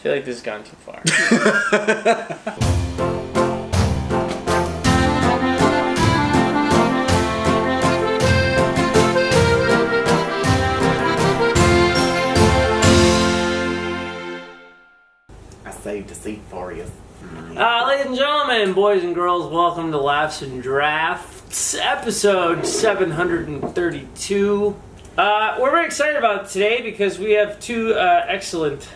feel like this has gone too far. I saved a seat for you. Ladies and gentlemen, boys and girls, welcome to Laughs and Drafts, episode 732. We're very excited about today because we have two excellent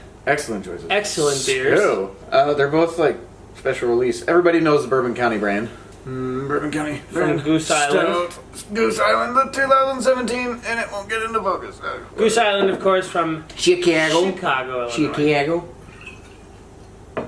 choices. Excellent beers. So, they're both like special release. Everybody knows the Bourbon County brand. Bourbon County From Goose Island. Stout. Goose Island, the 2017, and it won't get into focus. Goose Island, of course, from Chicago, Illinois. Chicago. I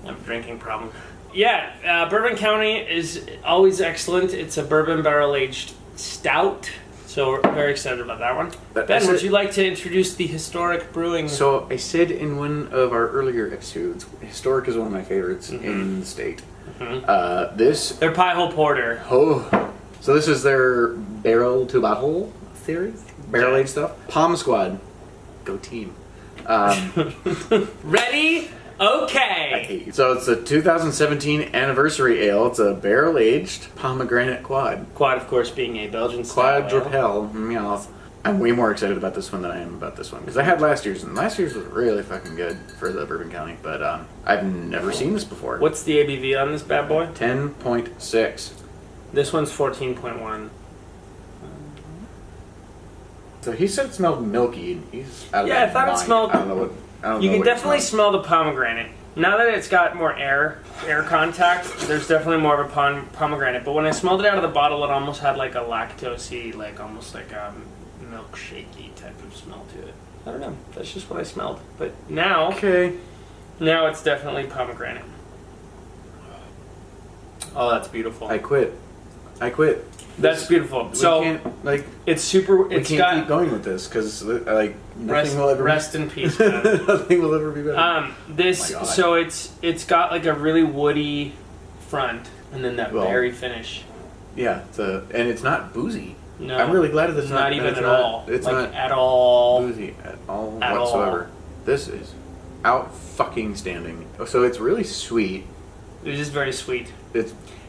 have a drinking problem. Yeah, Bourbon County is always excellent. It's a bourbon barrel-aged stout. So we're very excited about that one. Ben, would you like to introduce the historic brewing? So I said in one of our earlier episodes, historic is one of my favorites in the state. Their Pie Hole Porter. So this is their barrel to bottle series, barrel aged stuff. Palm Squad, go team. Ready? Okay. So it's a 2017 anniversary ale. It's a barrel aged pomegranate quad. Quad, of course, being a Belgian style ale. Quadrupel. Meow. I'm way more excited about this one than I am about this one because I had last year's, and last year's was really fucking good for the Bourbon County. But I've never seen this before. What's the ABV on this bad boy? 10.6. This one's 14.1. So he said it smelled milky, and he's out of Yeah, I his thought it mind. smelled. I don't know what. You can definitely smell the pomegranate. Now that it's got more air contact, there's definitely more of a pomegranate. But when I smelled it out of the bottle, it almost had like a lactosey, like almost like a milkshakey type of smell to it. I don't know. That's just what I smelled. But now, now it's definitely pomegranate. Oh, that's beautiful. I quit. That's beautiful. So we can't, it's super. We can't keep going with this because nothing will ever. Rest in peace, man. Nothing will ever be better. So it's got like a really woody front, and then that berry finish. Yeah, and it's not boozy. No, I'm really glad that it's not even at all. It's like not at all boozy at all whatsoever. This is out fucking standing. So it's really sweet. It is very sweet.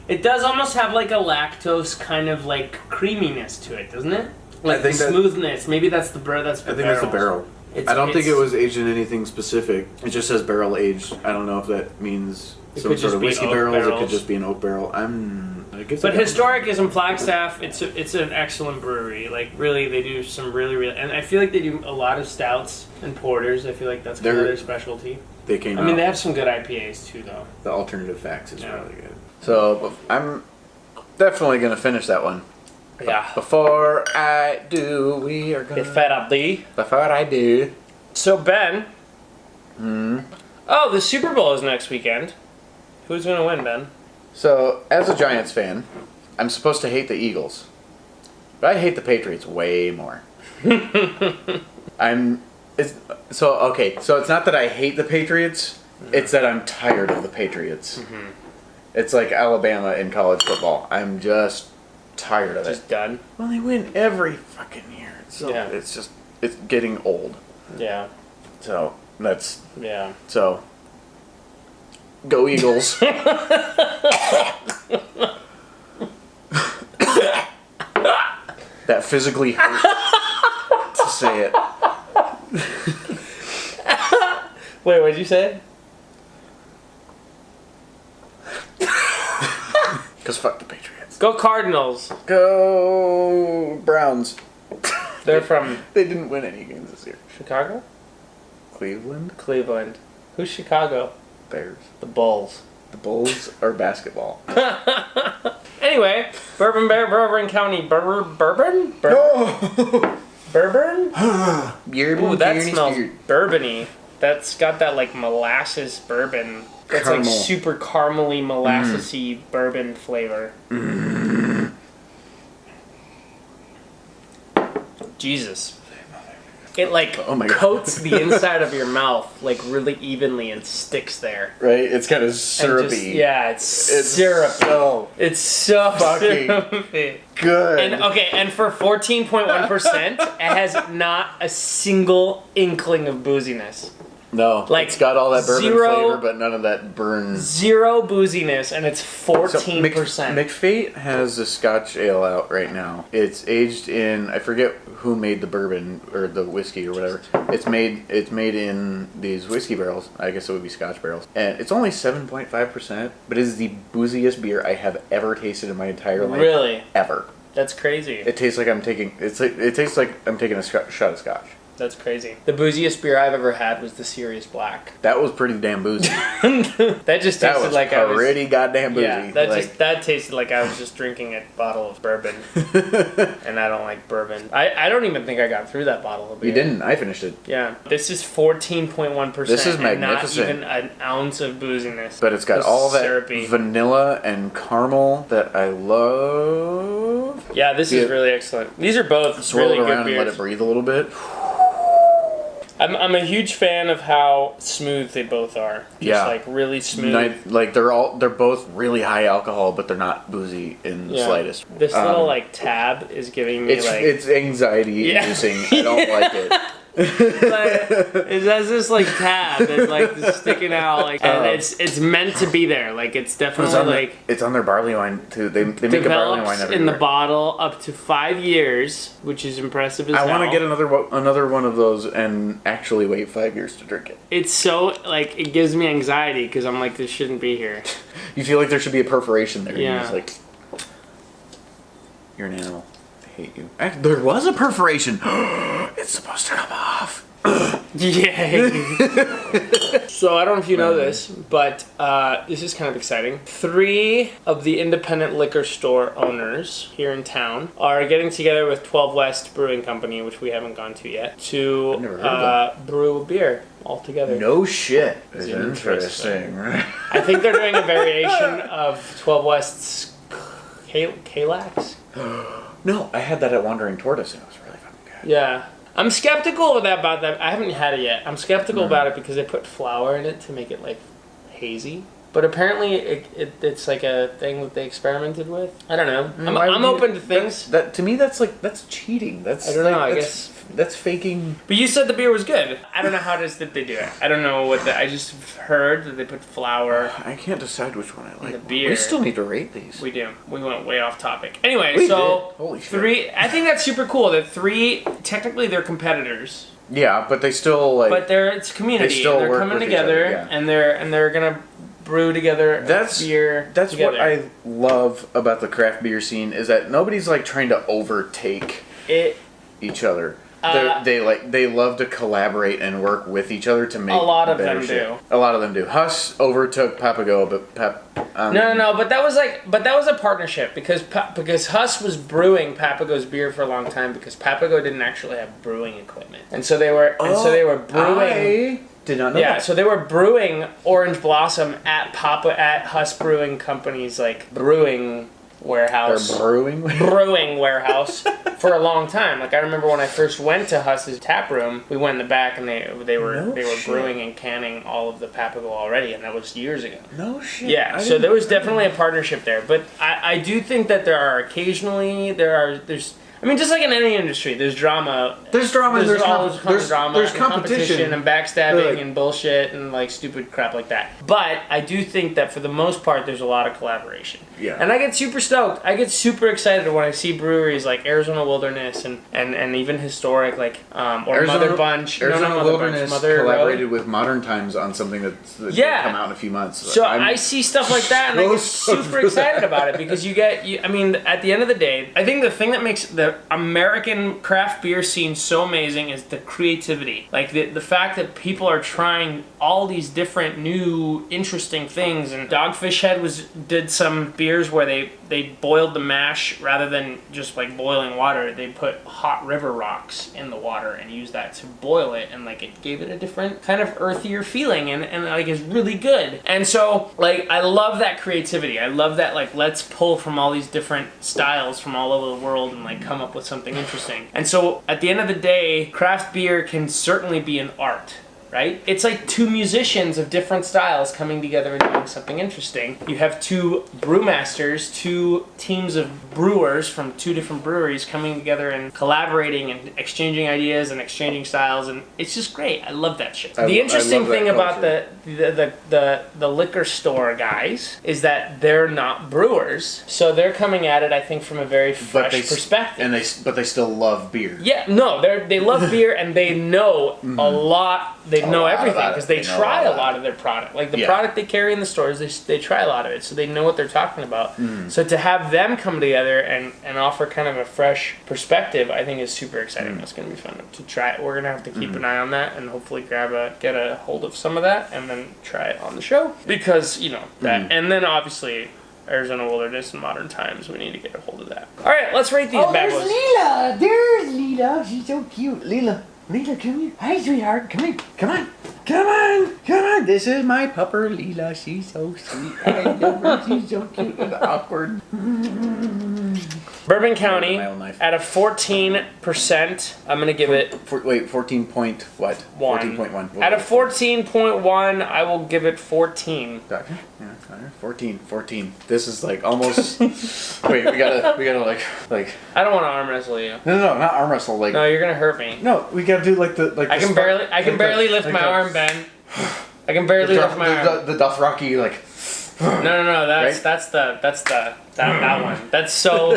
It does almost have like a lactose kind of like creaminess to it, doesn't it? Like I think the smoothness. Maybe that's the barrel. I think that's the barrel. I don't think it was aged in anything specific. It just says barrel aged. I don't know if that means some sort of whiskey barrels. It could just be an oak barrel. But historic is in Flagstaff. It's an excellent brewery. Like really, they do some really, and I feel like they do a lot of stouts and porters. I feel like that's kind of their specialty. They came. I mean, they have some good IPAs too, though. The alternative facts is really good. So I'm definitely gonna finish that one. Yeah. Before I do, we are gonna get fed up, Lee. Before I do. So Ben. Oh, the Super Bowl is next weekend. Who's gonna win, Ben? So, as a Giants fan, I'm supposed to hate the Eagles, but I hate the Patriots way more. So it's not that I hate the Patriots; it's that I'm tired of the Patriots. Mm-hmm. It's like Alabama in college football. I'm just tired of it. Just done? Well, they win every fucking year. It's getting old. Yeah. So, that's... Yeah. So, go Eagles. That physically hurt to say it. Wait, what did you say? Because fuck the Patriots. Go Cardinals. Go Browns. They're from... They didn't win any games this year. Chicago? Cleveland. Who's Chicago? Bears. The Bulls. The Bulls are basketball. Anyway, Bourbon County, Bourbon? No! Bourbon? Ooh, that smells bourbony. That's got that like molasses bourbon. That's Caramel. like super caramely, molassesy bourbon flavor. Jesus. It like coats the inside of your mouth like really evenly and sticks there. Right? It's kind of syrupy. It's syrupy. It's so fucking syrupy. Good. And for 14.1%, it has not a single inkling of booziness. No, Like, it's got all that bourbon zero- flavor, but none of that burn. Zero booziness, and it's 14%. McFate has a Scotch ale out right now. It's aged in, I forget who made the bourbon or the whiskey or whatever. It's made in these whiskey barrels. I guess it would be Scotch barrels, and it's only 7.5%. But it is the booziest beer I have ever tasted in my entire life. Really? Ever. That's crazy. It tastes like I'm taking. It tastes like I'm taking a shot of Scotch. That's crazy. The booziest beer I've ever had was the Sirius Black. That was pretty damn boozy. That just That tasted was like I was pretty goddamn boozy. Yeah, that tasted like I was just drinking a bottle of bourbon, and I don't like bourbon. I don't even think I got through that bottle of beer. You didn't. I finished it. Yeah, this is 14.1%. This is and magnificent. not even an ounce of booziness. But it's got Just all that syrupy. vanilla and caramel that I love. Yeah, this is really excellent. These are both Swirl really it good around and beers. let it breathe a little bit. I'm a huge fan of how smooth they both are. Just like really smooth. Like they're both really high alcohol, but they're not boozy in the slightest. This little like tab is giving me it's anxiety inducing. I don't like it. But it has this like tab that's like sticking out, like, and it's meant to be there. Like it's definitely it's on their barley wine too. They make a barley wine every in the year. bottle up to 5 years, which is impressive as hell. I want to get another one of those and actually wait 5 years to drink it. It's so like it gives me anxiety because I'm like, this shouldn't be here. You feel like there should be a perforation there. Yeah. You're just like, you're an animal. I hate you. There was a perforation. It's supposed to come off. Yay! So I don't know if you know this, but this is kind of exciting. 3 of the independent liquor store owners here in town are getting together with 12 West Brewing Company, which we haven't gone to yet, to brew a beer all together. No shit. It's Interesting, right? I think they're doing a variation of 12 West's Kalax. No, I had that at Wandering Tortoise and it was really fucking good. Yeah. I'm skeptical about that. I haven't had it yet. I'm skeptical about it because they put flour in it to make it like hazy. But apparently it's like a thing that they experimented with. I don't know. I'm open to things. That to me that's cheating. That's I don't know. I guess that's faking. But you said the beer was good. I don't know how it is that they do it. I don't know I just heard that they put flour. I can't decide which one I like. The beer. We still need to rate these. We do. We went way off topic. Anyway, We so did. Holy shit. 3. I think that's super cool. That 3 technically they're competitors. Yeah, but they still like. But it's community. They still they're work coming with each together, other, yeah. and they're gonna brew together. Beer. That's together. what I love about the craft beer scene is that nobody's like trying to overtake each other. They love to collaborate and work with each other to make a lot of better them shit. do. A lot of them do. Huss overtook Papago, but No, but that was a partnership because Huss was brewing Papago's beer for a long time because Papago didn't actually have brewing equipment, and so they were brewing. I did not know. Yeah, that. so they were brewing Orange Blossom at Huss Brewing Company's like brewing warehouse. Their brewing warehouse for a long time. Like I remember when I first went to Huss's tap room, we went in the back and they were brewing and canning all of the Papago already, and that was years ago. No shit. Yeah, so there was definitely a partnership there, but I do think that there's I mean, just like in any industry, there's drama. There's drama. There's always drama. There's and competition and backstabbing and bullshit and like stupid crap like that. But I do think that for the most part, there's a lot of collaboration. Yeah. And I get super stoked. I get super excited when I see breweries like Arizona Wilderness and even historic like or Mother Bunch. Arizona Wilderness Mother collaborated with Modern Times on something that's going to come out in a few months. So I see stuff like that and I get super excited about it because I mean, at the end of the day, I think the thing that makes the American craft beer scene so amazing is the creativity. Like the fact that people are trying all these different new interesting things. And Dogfish Head did some beers where they boiled the mash rather than just like boiling water. They put hot river rocks in the water and used that to boil it, and like it gave it a different kind of earthier feeling and like is really good. And so like I love that creativity. I love that like let's pull from all these different styles from all over the world and like come up with something interesting. And so at the end of the day, craft beer can certainly be an art. right? It's like two musicians of different styles coming together and doing something interesting. You have two brewmasters, two teams of brewers from two different breweries coming together and collaborating and exchanging ideas and exchanging styles, and it's just great. I love that shit. The interesting thing about the liquor store guys is that they're not brewers, so they're coming at it, I think, from a very fresh perspective. But they still love beer. Yeah, no, they love beer and they know a lot. They know everything because they try a lot of their product. Like the product they carry in the stores, they try a lot of it, so they know what they're talking about. So to have them come together and offer kind of a fresh perspective, I think is super exciting. That's going to be fun to try. We're going to have to keep an eye on that and hopefully get a hold of some of that and then try it on the show because that. And then obviously Arizona Wilderness in Modern Times. We need to get a hold of that. All right, let's rate these bad boys. Leela. There's Leela. She's so cute. Leela, come here. Hi, sweetheart. Come here. Come on. This is my pupper, Leela. She's so sweet. I love her. She's so cute and awkward. Bourbon County, at a 14%, I'm going to give it... 14 point what? 14.1. At a 14.1, I will give it 14. Doctor? Yeah, 14. This is like almost... Wait, we gotta like... I don't want to arm wrestle you. No, not arm wrestle. Like... No, you're going to hurt me. No, we gotta do like I can barely lift my arm, Ben. I can barely lift my arm. The Dothraki, like... No. That's that one. That's so.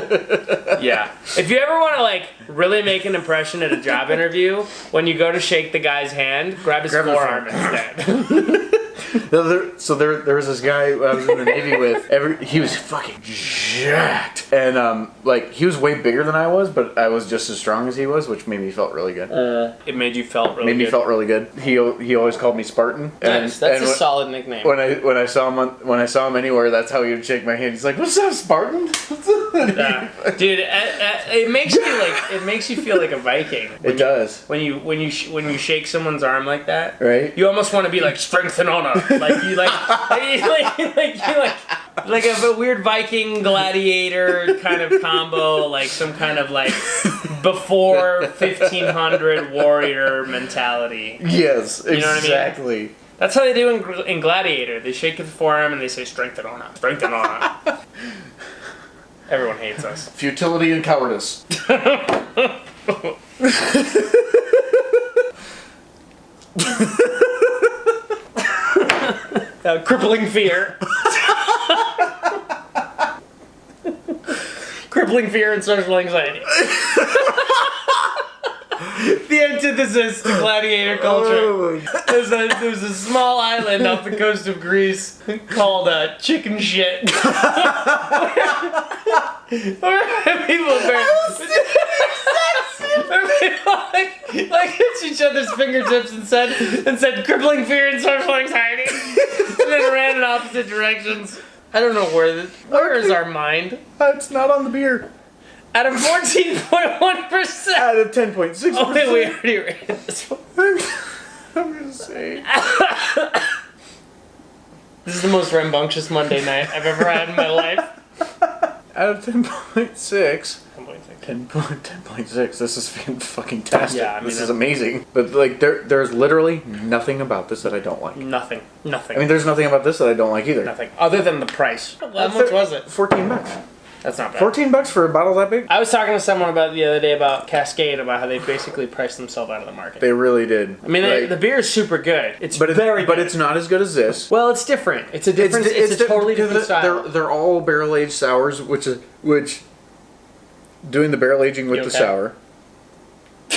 Yeah. If you ever want to like really make an impression at a job interview, when you go to shake the guy's hand, grab his forearm instead. So there was this guy I was in the Navy with. He was fucking jacked, and like he was way bigger than I was, but I was just as strong as he was, which made me felt really good. It made you felt really good. Made me felt really good. He always called me Spartan. Nice. That's a solid nickname. When I saw him anywhere, that's how he would shake my hand. He's like, "What's up, Spartan?" Dude, it makes you feel like a Viking. It does. When you shake someone's arm like that, right? You almost want to be like strength and honor. Like you like a weird Viking gladiator kind of combo, like some kind of like before 1500 warrior mentality. Yes, you know exactly. What I mean? That's how they do in Gladiator. They shake the forearm and they say strength and honor. Strength and honor. Everyone hates us. Futility and cowardice. Crippling fear. Crippling fear and social anxiety. The antithesis to gladiator culture. There's a small island off the coast of Greece called chicken shit. Where people like hit each other's fingertips and said crippling fear and social anxiety, and then ran in opposite directions. I don't know where is our mind? It's not on the beer. Out of 14.1%. Out of 10.6%. Oh wait, we already rated this one. I'm gonna say. This is the most rambunctious Monday night I've ever had in my life. Out of 10.6. 10.6. This is fucking tastic. Yeah, I mean, this is amazing. But like, there's literally nothing about this that I don't like. Nothing. I mean, there's nothing about this that I don't like either. Nothing. Other than the price. How much was it? $14. That's not bad. $14 for a bottle that big? I was talking to someone the other day about Cascade, about how they basically priced themselves out of the market. They really did. I mean, the beer is super good. But it's not as good as this. Well, it's different. It's a totally different style. They're all barrel aged sours, which doing the barrel aging with the sour.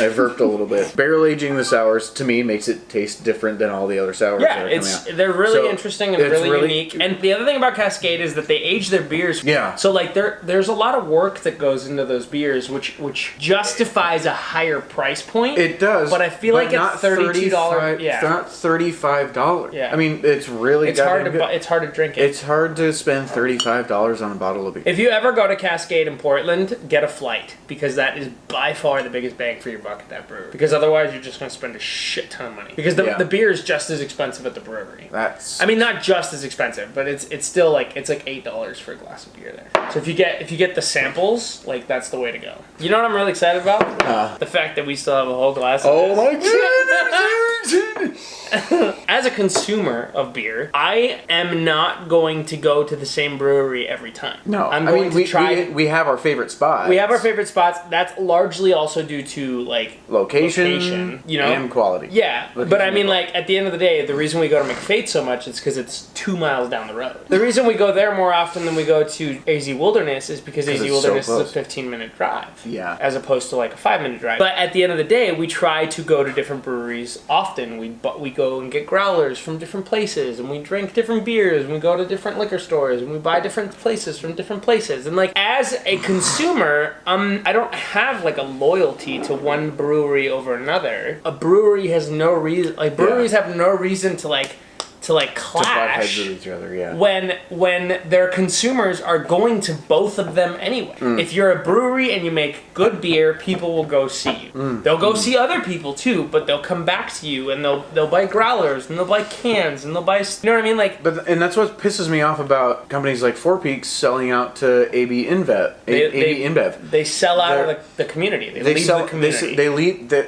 I burped a little bit. Barrel aging the sours to me makes it taste different than all the other sours. Yeah, they're really interesting and really unique. And the other thing about Cascade is that they age their beers. Yeah. So like there's a lot of work that goes into those beers, which justifies a higher price point. It does. But I feel like it's $32. Yeah. It's not $35. Yeah. I mean, it's really. It's hard to drink it. It's hard to spend $35 on a bottle of beer. If you ever go to Cascade in Portland, get a flight, because that is by far the biggest bang for your buck at that brewery. Because otherwise, you're just going to spend a shit ton of money. Because the beer is just as expensive at the brewery. I mean, not just as expensive, but it's still like $8 for a glass of beer there. So if you get the samples, like that's the way to go. You know what I'm really excited about? The fact that we still have a whole glass. Oh my god! Skeleton! As a consumer of beer, I am not going to go to the same brewery every time. No, I'm going to try. We have our favorite spots. We have our favorite spots. That's largely also due to like location, you know, and quality. Yeah, Location but I mean, and like at the end of the day, the reason we go to McFate so much is because it's 2 miles down the road. The reason we go there more often than we go to AZ Wilderness is because AZ Wilderness is a 15-minute drive. Yeah. As opposed to like a 5-minute drive. But at the end of the day, we try to go to different breweries often. We go and get growlers from different places, and we drink different beers, and we go to different liquor stores, and we buy different places from different places. And like as a consumer, I don't have like a loyalty to one brewery over another. A brewery has no reason. Like breweries have no reason to clash to butt heads with each other, yeah. when their consumers are going to both of them anyway. If you're a brewery and you make good beer, people will go see you. They'll go see other people too, but they'll come back to you and they'll buy growlers and they'll buy cans and they'll buy, you know what I mean? Like, and that's what pisses me off about companies like Four Peaks selling out to AB InBev. AB InBev. They sell out of the community. They leave the community.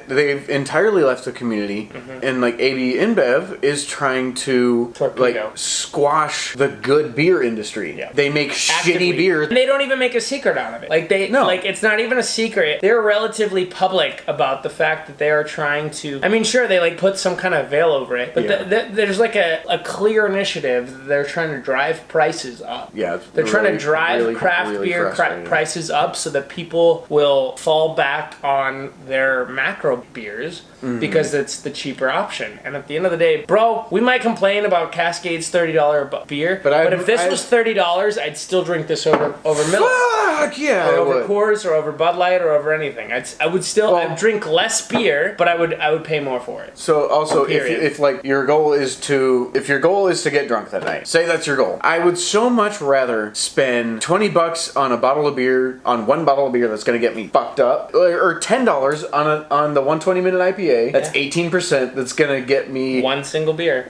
They've entirely left the community, and like AB InBev is trying to Torpedo. like squash the good beer industry. Yeah. They make shitty beer. And they don't even make a secret out of it. Like like it's not even a secret. They're relatively public about the fact that they are trying to. I mean, sure, they like put some kind of veil over it, but there's like a clear initiative that they're trying to drive prices up. Yeah, they're trying to drive craft beer prices up so that people will fall back on their macro beers because it's the cheaper option. And at the end of the day, bro, we might complain about Cascade's $30 beer, but if this was $30, I'd still drink this over Miller. Fuck yeah, or over Coors, or over Bud Light, or over anything. I would still I'd drink less beer, but I would pay more for it. So also, if like your goal is to get drunk that night, say that's your goal, I would so much rather spend $20 on one bottle of beer that's gonna get me fucked up, or $10 on the 120-minute IPA that's 18%, that's gonna get me one single beer,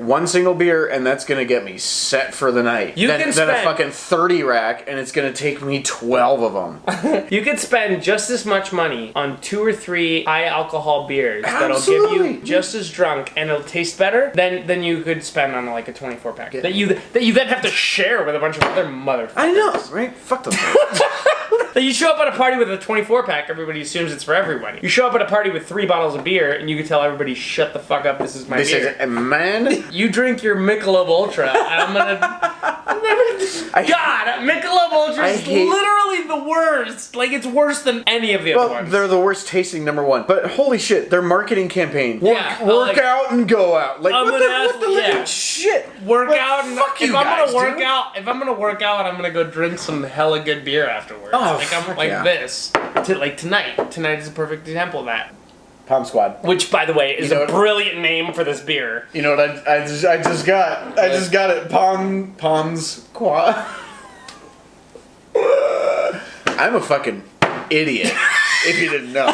and that's gonna get me set for the night. Then a fucking 30 rack, and it's gonna take me 12 of them. You could spend just as much money on 2 or 3 high alcohol beers that'll give you just as drunk and it'll taste better than you could spend on like a 24 pack that you then have to share with a bunch of other motherfuckers. I know, right? Fuck those. You show up at a party with a 24 pack, everybody assumes it's for everybody. You show up at a party with 3 bottles of beer, and you can tell everybody, shut the fuck up, this is my beer. Man. You drink your Michelob Ultra, and I'm gonna... God, Michelob Ultra is literally the worst. Like, it's worse than any of the other ones. They're the worst tasting, number one. But holy shit, their marketing campaign. Work out and go out. Like, what the shit? Work out and... Fuck you if I'm gonna work out, I'm gonna go drink some hella good beer afterwards. Oh, this. Like tonight. Tonight is a perfect example of that. Palm Squad. Which, by the way, is a brilliant name for this beer. You know what I just got? I just got it. Palms Quad. I'm a fucking idiot, if you didn't know.